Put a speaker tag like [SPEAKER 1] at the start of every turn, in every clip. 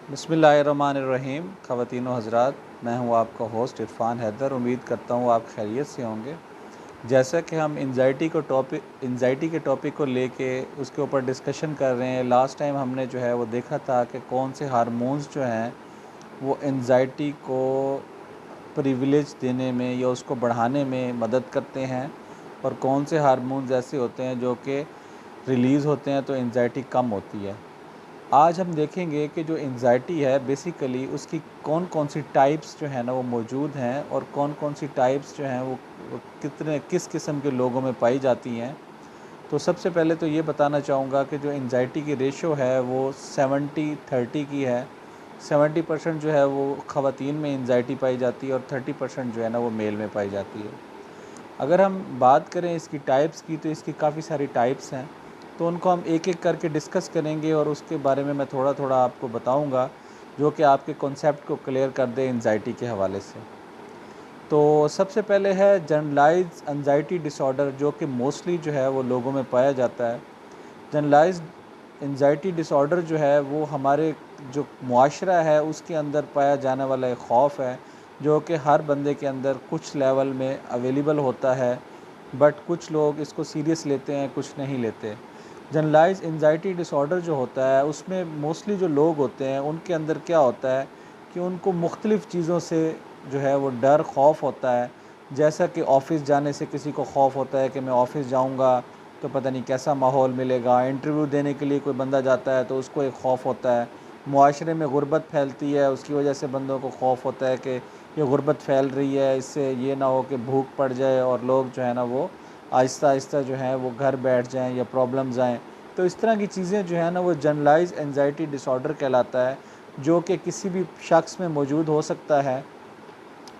[SPEAKER 1] बिस्मिल्लाहिर्रहमानिर्रहीम। ख़वातीन व हज़रात, मैं हूं आपका होस्ट इरफ़ान हैदर। उम्मीद करता हूं आप खैरियत से होंगे। जैसा कि हम एंजाइटी के टॉपिक को लेके उसके ऊपर डिस्कशन कर रहे हैं। लास्ट टाइम हमने जो है वो देखा था कि कौन से हार्मोन्स जो हैं वो एंजाइटी को प्रिविलेज देने में या उसको बढ़ाने में मदद करते हैं, और कौन से हार्मोन्स ऐसे होते हैं जो कि रिलीज़ होते हैं तो एंजाइटी कम होती है। आज हम देखेंगे कि जो एंजाइटी है बेसिकली उसकी कौन कौन सी टाइप्स जो है ना वो मौजूद हैं, और कौन कौन सी टाइप्स जो हैं वो किस किस्म के लोगों में पाई जाती हैं। तो सबसे पहले तो ये बताना चाहूँगा कि जो एंजाइटी की रेशो है वो 70-30 की है। 70% जो है वो ख़वातीन में एंजाइटी पाई जाती है और 30% जो है ना वो मेल में पाई जाती है। अगर हम बात करें इसकी टाइप्स की तो इसकी काफ़ी सारी टाइप्स हैं, तो उनको हम एक एक करके डिस्कस करेंगे और उसके बारे में मैं थोड़ा थोड़ा आपको बताऊंगा, जो कि आपके कॉन्सेप्ट को क्लियर कर दे एंजाइटी के हवाले से। तो सबसे पहले है जनरलाइज एंजाइटी डिसऑर्डर, जो कि मोस्टली जो है वो लोगों में पाया जाता है। जनरलाइज एंजाइटी डिसऑर्डर जो है वो हमारे जो मुआशरा है उसके अंदर पाया जाने वाला एक खौफ है, जो कि हर बंदे के अंदर कुछ लेवल में अवेलेबल होता है, बट कुछ लोग इसको सीरियस लेते हैं, कुछ नहीं लेते। जनरलाइज एंजाइटी डिसऑर्डर जो होता है उसमें मोस्टली जो लोग होते हैं उनके अंदर क्या होता है कि उनको मुख्तलिफ़ चीज़ों से जो है वो डर खौफ होता है। जैसा कि ऑफ़िस जाने से किसी को खौफ होता है कि मैं ऑफ़िस जाऊंगा तो पता नहीं कैसा माहौल मिलेगा। इंटरव्यू देने के लिए कोई बंदा जाता है तो उसको एक खौफ होता है। मुआशरे में गुर्बत फैलती है, उसकी वजह से बंदों को खौफ होता है कि ये गुर्बत फैल रही है, इससे ये ना हो कि भूख पड़ जाए और लोग जो है ना वो आहिस्ता आहिस्ता जो है वो घर बैठ जाएं या प्रॉब्लम्स आएँ। तो इस तरह की चीज़ें जो है ना वो जनरलाइज एंजाइटी डिसऑर्डर कहलाता है, जो कि किसी भी शख्स में मौजूद हो सकता है।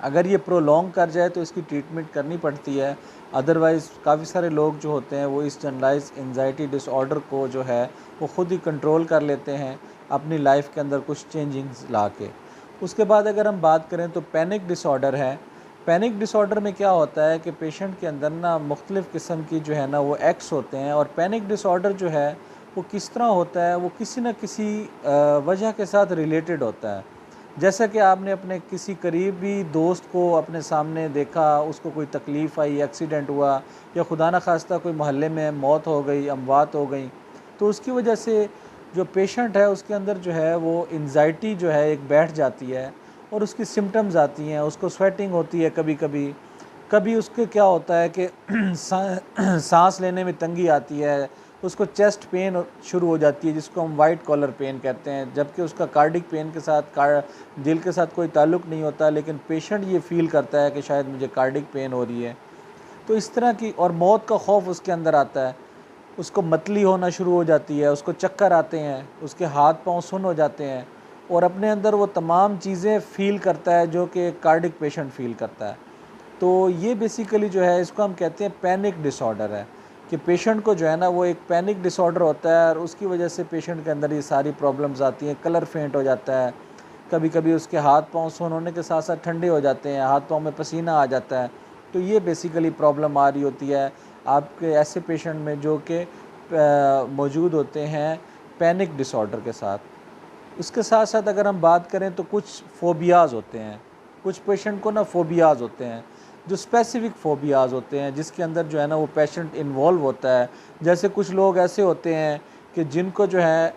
[SPEAKER 1] अगर ये प्रोलॉन्ग कर जाए तो इसकी ट्रीटमेंट करनी पड़ती है। अदरवाइज़ काफ़ी सारे लोग जो होते हैं वो इस जनरलाइज एंजाइटी डिसऑर्डर को जो है वो ख़ुद ही कंट्रोल कर लेते हैं अपनी लाइफ के अंदर कुछ चेंजिंग्स ला के। उसके बाद अगर हम बात करें तो पैनिक डिसऑर्डर है। पैनिक डिसऑर्डर में क्या होता है कि पेशेंट के अंदर ना मुख्तलिफ़ किस्म की जो है ना वो एक्ट्स होते हैं, और पैनिक डिसऑर्डर जो है वो किस तरह होता है, वो किसी न किसी वजह के साथ रिलेटेड होता है। जैसा कि आपने अपने किसी करीबी दोस्त को अपने सामने देखा, उसको कोई तकलीफ़ आई, एक्सीडेंट हुआ, या खुदा न खास्ता कोई मोहल्ले में मौत हो गई, अमवात हो गई, तो उसकी वजह से जो पेशेंट है उसके अंदर जो है वो एंजाइटी जो है एक बैठ जाती है, और उसकी सिम्टम्स आती हैं। उसको स्वेटिंग होती है कभी कभी। कभी उसके क्या होता है कि सांस लेने में तंगी आती है, उसको चेस्ट पेन शुरू हो जाती है, जिसको हम वाइट कॉलर पेन कहते हैं, जबकि उसका कार्डिक पेन के साथ दिल के साथ कोई ताल्लुक़ नहीं होता, लेकिन पेशेंट ये फ़ील करता है कि शायद मुझे कार्डिक पेन हो रही है। तो इस तरह की, और मौत का खौफ उसके अंदर आता है। उसको मतली होना शुरू हो जाती है, उसको चक्कर आते हैं, उसके हाथ पाँव सुन्न हो जाते हैं, और अपने अंदर वो तमाम चीज़ें फ़ील करता है जो कि कार्डिक पेशेंट फ़ील करता है। तो ये बेसिकली जो है इसको हम कहते हैं पैनिक डिसऑर्डर है, कि पेशेंट को जो है ना वो एक पैनिक डिसऑर्डर होता है, और उसकी वजह से पेशेंट के अंदर ये सारी प्रॉब्लम्स आती हैं। कलर फेंट हो जाता है, कभी कभी उसके हाथ पाँव सुन्न होने के साथ साथ ठंडे हो जाते हैं, हाथ पाँव में पसीना आ जाता है। तो ये बेसिकली प्रॉब्लम आ रही होती है आपके ऐसे पेशेंट में जो कि मौजूद होते हैं पैनिक डिसऑर्डर के साथ। उसके साथ साथ अगर हम बात करें तो कुछ फ़ोबियाज़ होते हैं। कुछ पेशेंट को ना फ़ोबियाज़ होते हैं, जो स्पेसिफ़िक फ़ोबियाज़ होते हैं, जिसके अंदर जो है ना वो पेशेंट इन्वॉल्व होता है। जैसे कुछ लोग ऐसे होते हैं कि जिनको जो है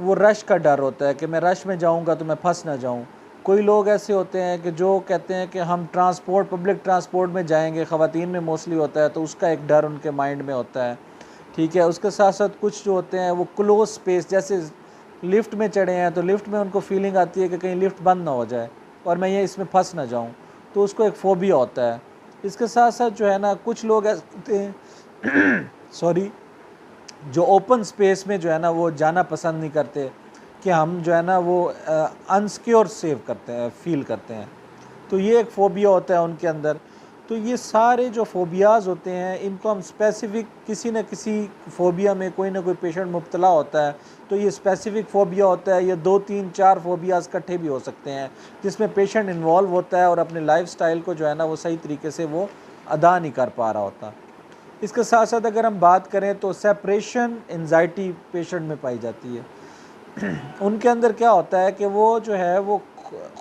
[SPEAKER 1] वो रश का डर होता है कि मैं रश में जाऊंगा तो मैं फंस ना जाऊं। कोई लोग ऐसे होते हैं कि जो कहते हैं कि हम पब्लिक ट्रांसपोर्ट में जाएंगे, ख़वातीन में मोस्टली होता है, तो उसका एक डर उनके माइंड में होता है। ठीक है। उसके साथ साथ कुछ जो होते हैं वो क्लोज स्पेस, जैसे लिफ्ट में चढ़े हैं तो लिफ्ट में उनको फीलिंग आती है कि कहीं लिफ्ट बंद ना हो जाए और मैं ये इसमें फंस ना जाऊं, तो उसको एक फ़ोबिया होता है। इसके साथ साथ जो है ना कुछ लोग ऐसे होते हैं सॉरी, जो ओपन स्पेस में जो है ना वो जाना पसंद नहीं करते, कि हम जो है ना वो अनसिक्योर सेव करते हैं, फील करते हैं। तो ये एक फ़ोबिया होता है उनके अंदर। तो ये सारे जो फ़ोबियाज़ होते हैं इनको हम स्पेसिफ़िक, किसी न किसी फ़ोबिया में कोई ना कोई पेशेंट मुब्तला होता है, तो ये स्पेसिफ़िक फ़ोबिया होता है। ये 2 3 4 फ़ोबियाज़ इकट्ठे भी हो सकते हैं, जिसमें पेशेंट इन्वॉल्व होता है और अपने लाइफ़स्टाइल को जो है ना वो सही तरीके से वो अदा नहीं कर पा रहा होता। इसके साथ साथ अगर हम बात करें तो सेपरेशन एंजाइटी पेशेंट में पाई जाती है। उनके अंदर क्या होता है कि वो जो है वो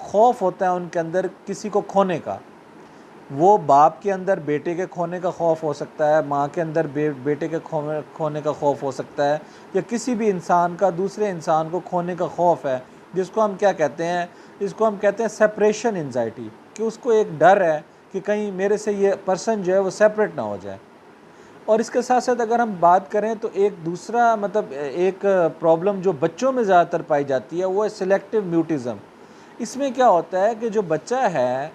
[SPEAKER 1] खौफ होता है उनके अंदर किसी को खोने का। वो बाप के अंदर बेटे के खोने का खौफ हो सकता है, माँ के अंदर बेटे के खोने का खौफ हो सकता है, या किसी भी इंसान का दूसरे इंसान को खोने का खौफ है, जिसको हम क्या कहते हैं, इसको हम कहते हैं सेपरेशन एंजाइटी, कि उसको एक डर है कि कहीं मेरे से ये पर्सन जो है वो सेपरेट ना हो जाए। और इसके साथ साथ अगर हम बात करें तो एक दूसरा मतलब एक प्रॉब्लम जो बच्चों में ज़्यादातर पाई जाती है वो है सिलेक्टिव म्यूटिज़म। इसमें क्या होता है कि जो बच्चा है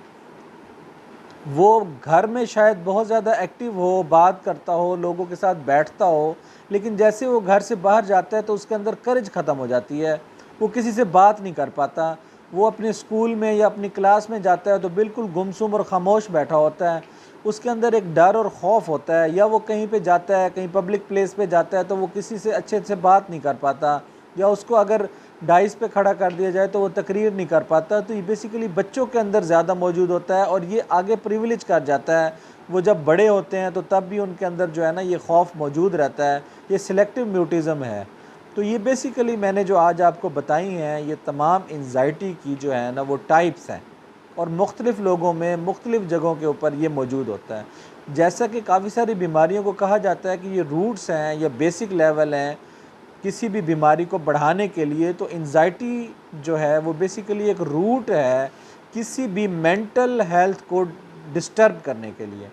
[SPEAKER 1] वो घर में शायद बहुत ज़्यादा एक्टिव हो, बात करता हो, लोगों के साथ बैठता हो, लेकिन जैसे वो घर से बाहर जाता है तो उसके अंदर करेज ख़त्म हो जाती है, वो किसी से बात नहीं कर पाता। वो अपने स्कूल में या अपनी क्लास में जाता है तो बिल्कुल गुमसुम और ख़ामोश बैठा होता है। उसके अंदर एक डर और खौफ होता है, या वो कहीं पे जाता है, कहीं पब्लिक प्लेस पे जाता है तो वो किसी से अच्छे से बात नहीं कर पाता, या उसको अगर डाइस पे खड़ा कर दिया जाए तो वो तकरीर नहीं कर पाता। तो ये बेसिकली बच्चों के अंदर ज़्यादा मौजूद होता है और ये आगे प्रिविलेज कर जाता है। वो जब बड़े होते हैं तो तब भी उनके अंदर जो है ना ये खौफ मौजूद रहता है। ये सिलेक्टिव म्यूटिज़म है। तो ये बेसिकली मैंने जो आज आपको बताई हैं ये तमाम एंजाइटी की जो है ना वो टाइप्स हैं, और मुख्तलिफ़ लोगों में मुख्तलिफ़ जगहों के ऊपर ये मौजूद होता है। जैसा कि काफ़ी सारी बीमारियों को कहा जाता है कि ये रूट्स हैं या बेसिक लेवल हैं किसी भी बीमारी को बढ़ाने के लिए, तो एंजाइटी जो है वो बेसिकली एक रूट है किसी भी मेंटल हेल्थ को डिस्टर्ब करने के लिए।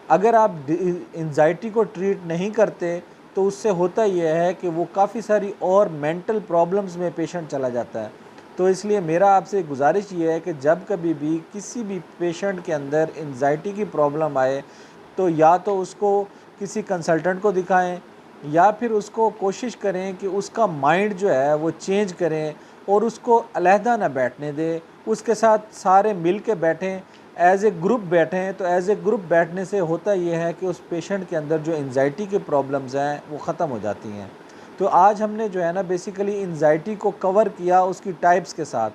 [SPEAKER 1] अगर आप एंजाइटी को ट्रीट नहीं करते तो उससे होता यह है कि वो काफ़ी सारी और मेंटल प्रॉब्लम्स में पेशेंट चला जाता है। तो इसलिए मेरा आपसे गुजारिश ये है कि जब कभी भी किसी भी पेशेंट के अंदर एंजाइटी की प्रॉब्लम आए तो या तो उसको किसी कंसल्टेंट को दिखाएं, या फिर उसको कोशिश करें कि उसका माइंड जो है वो चेंज करें और उसको अलहदा ना बैठने दें, उसके साथ सारे मिल के बैठें, एज ए ग्रुप बैठें। तो एज ए ग्रुप बैठने से होता ये है कि उस पेशेंट के अंदर जो एंजाइटी के प्रॉब्लम्स हैं वो ख़त्म हो जाती हैं। तो आज हमने जो है ना बेसिकली एंजाइटी को कवर किया उसकी टाइप्स के साथ।